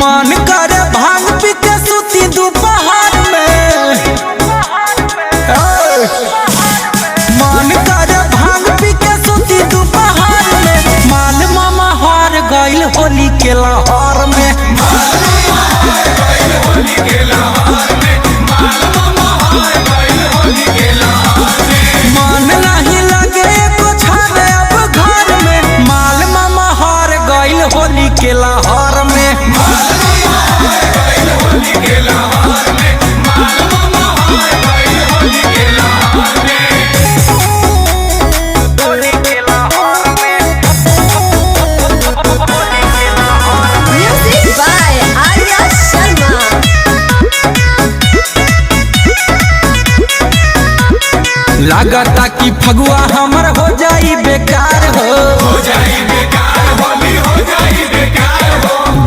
मन करे भांग पी के सूती दोपहर में, मन करे भांग पी के सूती दोपहर में। माल मामा हार गइल होली के लहर में, मन नहीं लगे एको छान अब घर में। माल मामा हार गइल होली के लहर में। लागता कि फगुआ हमर हो जाई बेकार हो,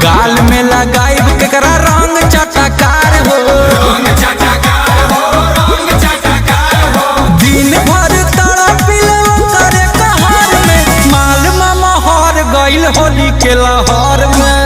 गाल में लगाई केकरा रंग चटकार हो। दिन भर तड़पिल करे कहर में। माल मामा हार गइल होली के लहर में।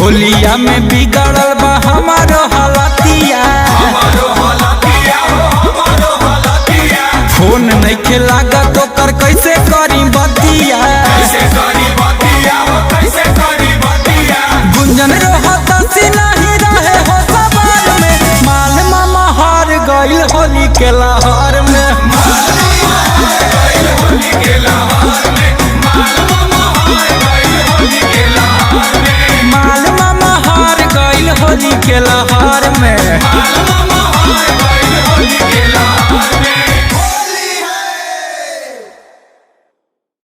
होलिया में बिगड़ल बा हमारो हालतिया, फोन नइखे लागत ओकर कैसे करी बतिया। गुंजन रहत सी नहीं रहे हो सवार में। माल मामा हार गइल होली के लहर में। माल मामा हार गइल होली के लहर में।